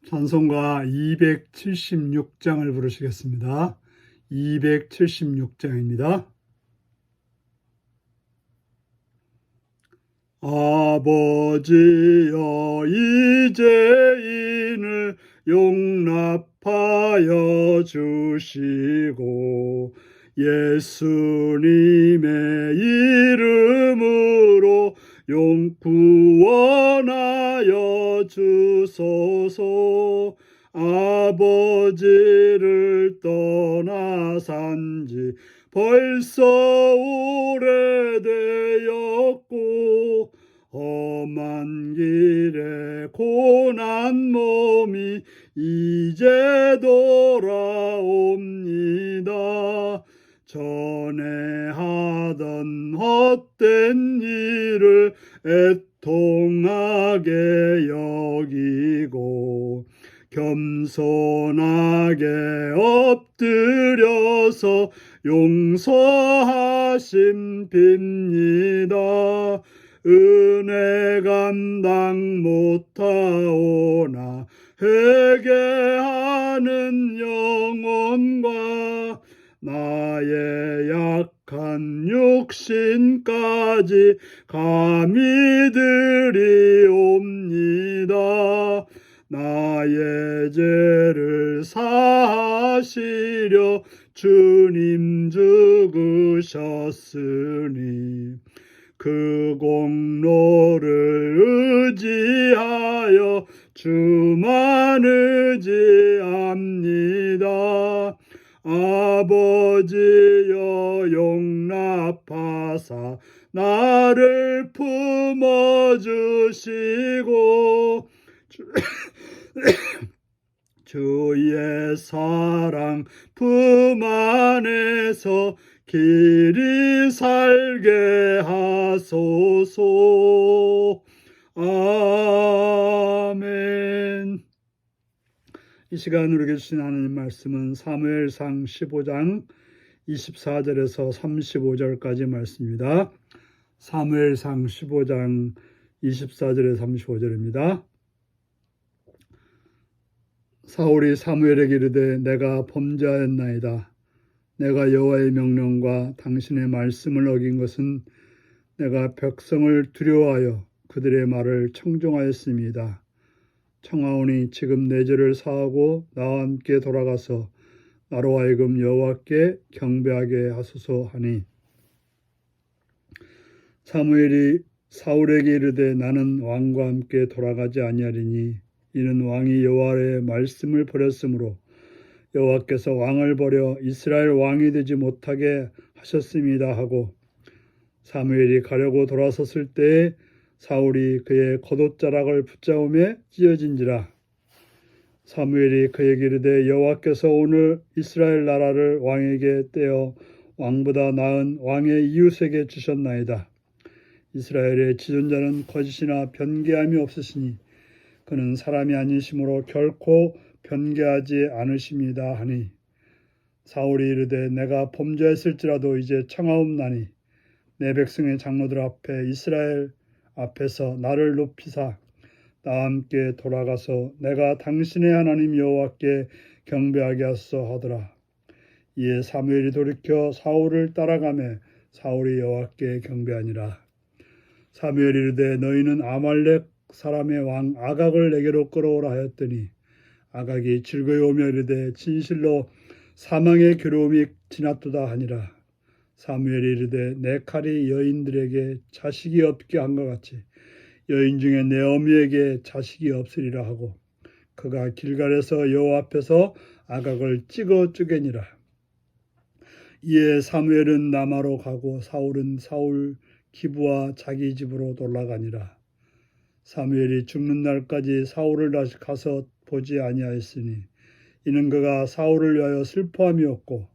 찬송가 276장을 부르시겠습니다. 276장입니다. 아버지여 이제인을 용납하여 주시고 예수님의 이름으로 구원하여 주소서. 아버지를 떠나 산지 벌써 오래되었고 험한 길에 고난 몸이 이제 돌아옵니다. 전에 하던 헛된 일을 애통하게 여기고 겸손하게 엎드려서 용서하심 빕니다. 은혜 감당 못하오나 회개하는 영혼과 나의 약한 육신까지 감히 드리옵니다. 나의 죄를 사하시려 주님 죽으셨으니 그 공로를 의지하여 주만 의지합니다. 아버지여 용납하사 나를 품어주시고 주의 사랑 품 안에서 길이 살게 하소서. 아멘. 이 시간 우리에게 주신 하나님 말씀은 사무엘상 15장 24절에서 35절까지 말씀입니다. 사무엘상 15장 24절에서 35절입니다. 사울이 사무엘에게 이르되 내가 범죄하였나이다. 내가 여호와의 명령과 당신의 말씀을 어긴 것은 내가 백성을 두려워하여 그들의 말을 청종하였습니다. 청하오니 지금 내 죄를 사하고 나와 함께 돌아가서 나로 하여금 여호와께 경배하게 하소서 하니 사무엘이 사울에게 이르되 나는 왕과 함께 돌아가지 아니하리니 이는 왕이 여호와의 말씀을 버렸으므로 여호와께서 왕을 버려 이스라엘 왕이 되지 못하게 하셨습니다 하고 사무엘이 가려고 돌아섰을 때에 사울이 그의 겉옷자락을 붙잡음에 찢어진지라. 사무엘이 그에게 이르되 여호와께서 오늘 이스라엘 나라를 왕에게 떼어 왕보다 나은 왕의 이웃에게 주셨나이다. 이스라엘의 지존자는 거짓이나 변개함이 없으시니 그는 사람이 아니심으로 결코 변개하지 않으십니다 하니 사울이 이르되 내가 범죄했을지라도 이제 청하옵나니 내 백성의 장로들 앞에 이스라엘 앞에서 나를 높이사 나와 함께 돌아가서 내가 당신의 하나님 여호와께 경배하게 하소서 하더라. 이에 사무엘이 돌이켜 사울을 따라가매 사울이 여호와께 경배하니라. 사무엘이 이르되 너희는 아말렉 사람의 왕 아각을 내게로 끌어오라 하였더니 아각이 즐거이 오며 이르되 진실로 사망의 괴로움이 지났도다 하니라. 사무엘이 이르되 내 칼이 여인들에게 자식이 없게 한 것 같이 여인 중에 내 어미에게 자식이 없으리라 하고 그가 길갈에서 여호와 앞에서 아각을 찍어 쪼개니라. 이에 사무엘은 라마로 가고 사울은 사울 기브와 자기 집으로 돌아가니라. 사무엘이 죽는 날까지 사울을 다시 가서 보지 아니하였으니 이는 그가 사울을 위하여 슬퍼함이었고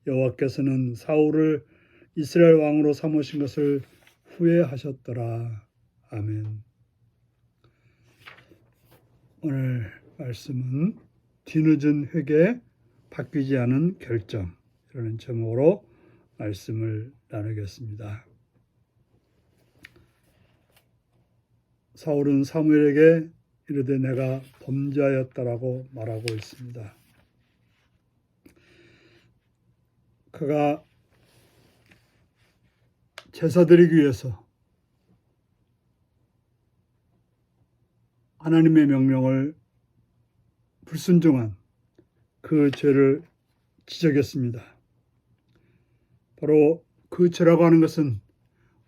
여호와께서는 사울을 이스라엘 왕으로 삼으신 것을 후회하셨더라. 아멘. 오늘 말씀은 뒤늦은 회개, 바뀌지 않은 결정 이라는 제목으로 말씀을 나누겠습니다. 사울은 사무엘에게 이르되 내가 범죄하였다라고 말하고 있습니다. 그가 제사 드리기 위해서 하나님의 명령을 불순종한 그 죄를 지적했습니다. 바로 그 죄라고 하는 것은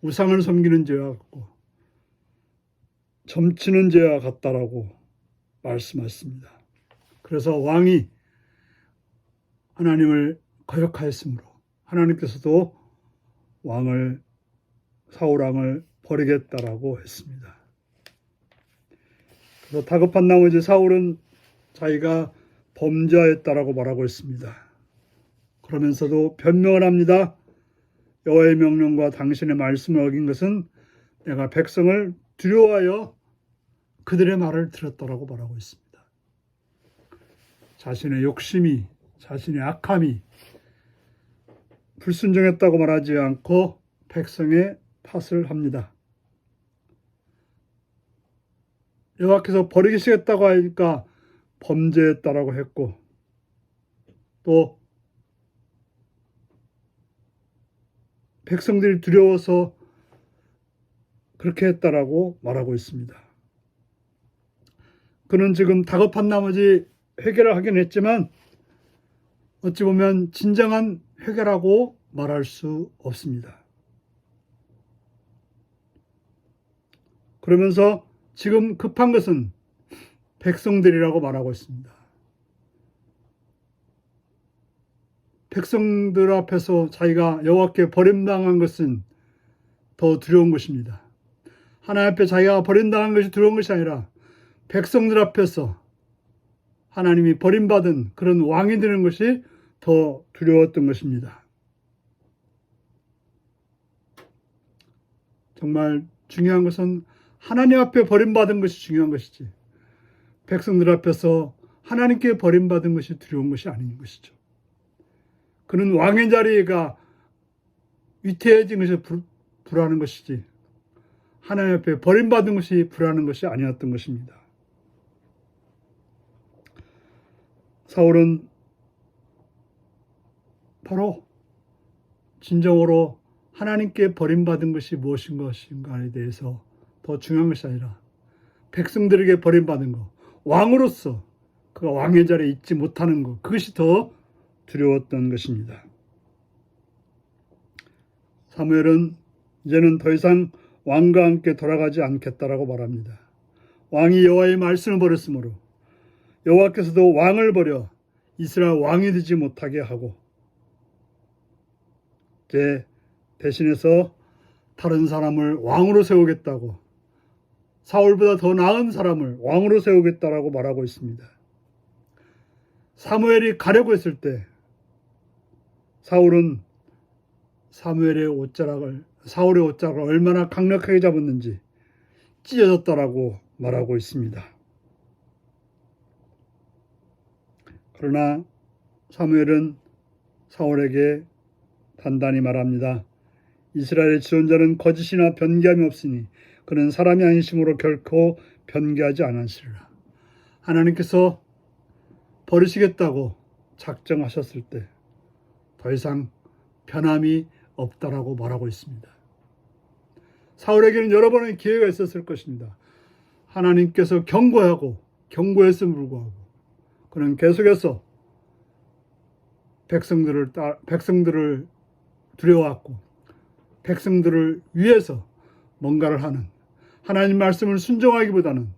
우상을 섬기는 죄와 같고 점치는 죄와 같다라고 말씀하셨습니다. 그래서 왕이 하나님을 거역하였으므로 하나님께서도 사울 왕을 버리겠다라고 했습니다. 그래서 다급한 나머지 사울은 자기가 범죄하였다라고 말하고 있습니다. 그러면서도 변명을 합니다. 여호와의 명령과 당신의 말씀을 어긴 것은 내가 백성을 두려워하여 그들의 말을 들었다라고 말하고 있습니다. 자신의 욕심이, 자신의 악함이 불순종했다고 말하지 않고 백성의 탓을 합니다. 여호와께서 버리시겠다고 하니까 범죄했다라고 했고, 또 백성들이 두려워서 그렇게 했다라고 말하고 있습니다. 그는 지금 다급한 나머지 회개를 하긴 했지만 어찌 보면 진정한 회개라고 말할 수 없습니다. 그러면서 지금 급한 것은 백성들이라고 말하고 있습니다. 백성들 앞에서 자기가 여호와께 버림당한 것은 더 두려운 것입니다. 하나님 앞에 자기가 버림당한 것이 두려운 것이 아니라 백성들 앞에서 하나님이 버림받은 그런 왕이 되는 것이 더 두려웠던 것입니다. 정말 중요한 것은 하나님 앞에 버림받은 것이 중요한 것이지 백성들 앞에서 하나님께 버림받은 것이 두려운 것이 아닌 것이죠. 그는 왕의 자리가 위태해진 것이 불안한 것이지 하나님 앞에 버림받은 것이 불안한 것이 아니었던 것입니다. 사울은 바로 진정으로 하나님께 버림받은 것이 무엇인 것인가에 대해서 더 중요한 것이 아니라 백성들에게 버림받은 것, 왕으로서 그가 왕의 자리에 있지 못하는 것, 그것이 더 두려웠던 것입니다. 사무엘은 이제는 더 이상 왕과 함께 돌아가지 않겠다라고 말합니다. 왕이 여호와의 말씀을 버렸으므로 여호와께서도 왕을 버려 이스라엘 왕이 되지 못하게 하고 이제 대신해서 다른 사람을 왕으로 세우겠다고 사울보다 더 나은 사람을 왕으로 세우겠다라고 말하고 있습니다. 사무엘이 가려고 했을 때 사울은 사울의 옷자락을 얼마나 강력하게 잡았는지 찢어졌다라고 말하고 있습니다. 그러나 사무엘은 사울에게 단단히 말합니다. 이스라엘의 지존자는 거짓이나 변개함이 없으니 그는 사람이 아니심으로 결코 변개하지 않았으리라. 하나님께서 버리시겠다고 작정하셨을 때 더 이상 변함이 없다라고 말하고 있습니다. 사울에게는 여러 번의 기회가 있었을 것입니다. 하나님께서 경고했음을 불구하고 그는 계속해서 백성들을 두려워하고 백성들을 위해서 뭔가를 하는 하나님 말씀을 순종하기보다는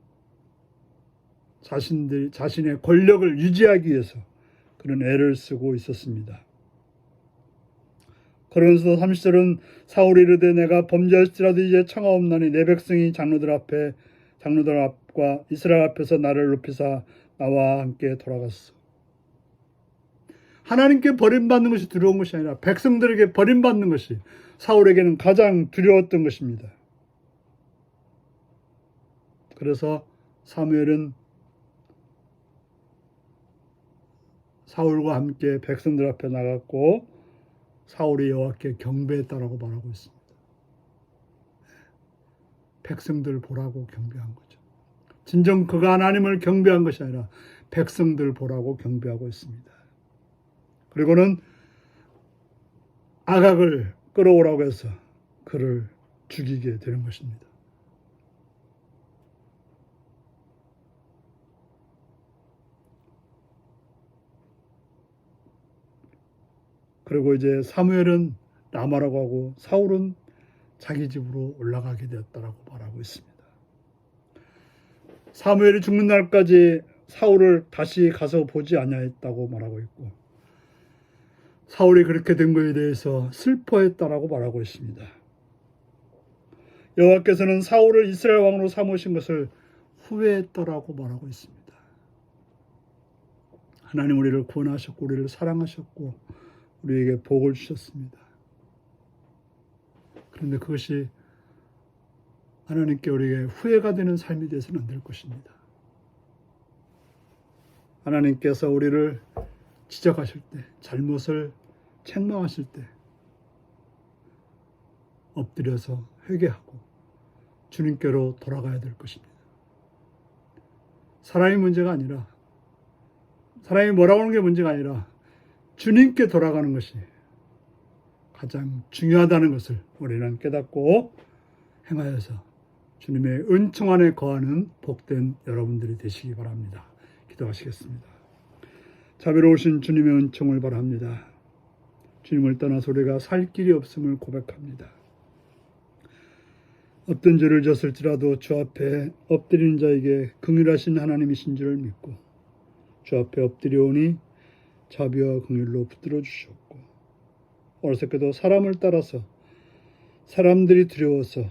자신의 권력을 유지하기 위해서 그런 애를 쓰고 있었습니다. 그러면서 30절은 사울이 이르되 내가 범죄할지라도 이제 청하옵나니 내 백성이 장로들 앞과 이스라엘 앞에서 나를 높이사 나와 함께 돌아갔어. 하나님께 버림받는 것이 두려운 것이 아니라 백성들에게 버림받는 것이 사울에게는 가장 두려웠던 것입니다. 그래서 사무엘은 사울과 함께 백성들 앞에 나갔고 사울이 여호와께 경배했다라고 말하고 있습니다. 백성들 보라고 경배한 거죠. 진정 그가 하나님을 경배한 것이 아니라 백성들 보라고 경배하고 있습니다. 그리고는 아각을 끌어오라고 해서 그를 죽이게 되는 것입니다. 그리고 이제 사무엘은 라마라고 하고 사울은 자기 집으로 올라가게 되었다라고 말하고 있습니다. 사무엘이 죽는 날까지 사울을 다시 가서 보지 아니하였다고 말하고 있고, 사울이 그렇게 된 것에 대해서 슬퍼했다라고 말하고 있습니다. 여호와께서는 사울을 이스라엘 왕으로 삼으신 것을 후회했다라고 말하고 있습니다. 하나님 우리를 구원하셨고 우리를 사랑하셨고 우리에게 복을 주셨습니다. 그런데 그것이 하나님께 우리에게 후회가 되는 삶이 되어서는 안 될 것입니다. 하나님께서 우리를 지적하실 때, 잘못을 책망하실 때 엎드려서 회개하고 주님께로 돌아가야 될 것입니다. 사람이 문제가 아니라, 사람이 뭐라고 하는 게 문제가 아니라 주님께 돌아가는 것이 가장 중요하다는 것을 우리는 깨닫고 행하여서 주님의 은총 안에 거하는 복된 여러분들이 되시기 바랍니다. 기도하시겠습니다. 자비로우신 주님의 은총을 바랍니다. 주님을 떠나서 우리가 살 길이 없음을 고백합니다. 어떤 죄를 졌을지라도 주 앞에 엎드리는 자에게 긍휼하신 하나님이신 줄을 믿고 주 앞에 엎드려오니 자비와 긍휼로 붙들어 주셨고, 어리석게도 사람을 따라서 사람들이 두려워서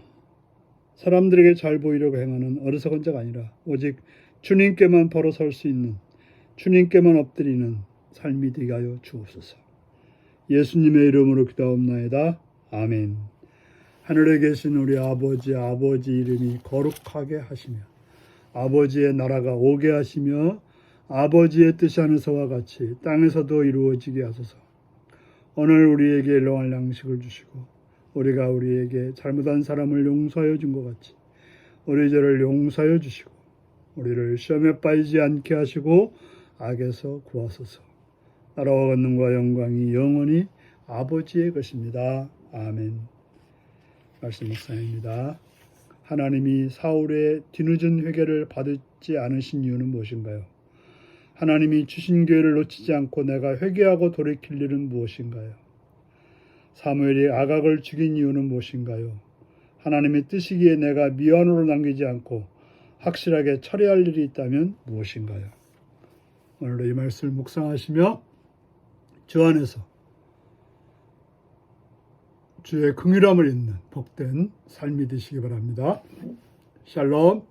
사람들에게 잘 보이려고 행하는 어리석은 자가 아니라 오직 주님께만 바로 설 수 있는, 주님께만 엎드리는 삶이 되게 하여 주옵소서. 예수님의 이름으로 기도하옵나이다. 아멘. 하늘에 계신 우리 아버지 이름이 거룩하게 하시며 아버지의 나라가 오게 하시며 아버지의 뜻이 하늘서와 같이 땅에서도 이루어지게 하소서. 오늘 우리에게 일용할 양식을 주시고 우리가 우리에게 잘못한 사람을 용서하여 준 것 같이 우리 죄를 용서하여 주시고 우리를 시험에 빠지지 않게 하시고 악에서 구하소서. 나라와 권능과 영광이 영원히 아버지의 것입니다. 아멘. 말씀 묵상입니다. 하나님이 사울의 뒤늦은 회개를 받지 않으신 이유는 무엇인가요? 하나님이 주신 기회를 놓치지 않고 내가 회개하고 돌이킬 일은 무엇인가요? 사무엘이 아각을 죽인 이유는 무엇인가요? 하나님의 뜻이기에 내가 미완으로 남기지 않고 확실하게 처리할 일이 있다면 무엇인가요? 오늘도 이 말씀을 묵상하시며 주 안에서 주의 긍휼함을 잊는 복된 삶이 되시기 바랍니다. 샬롬.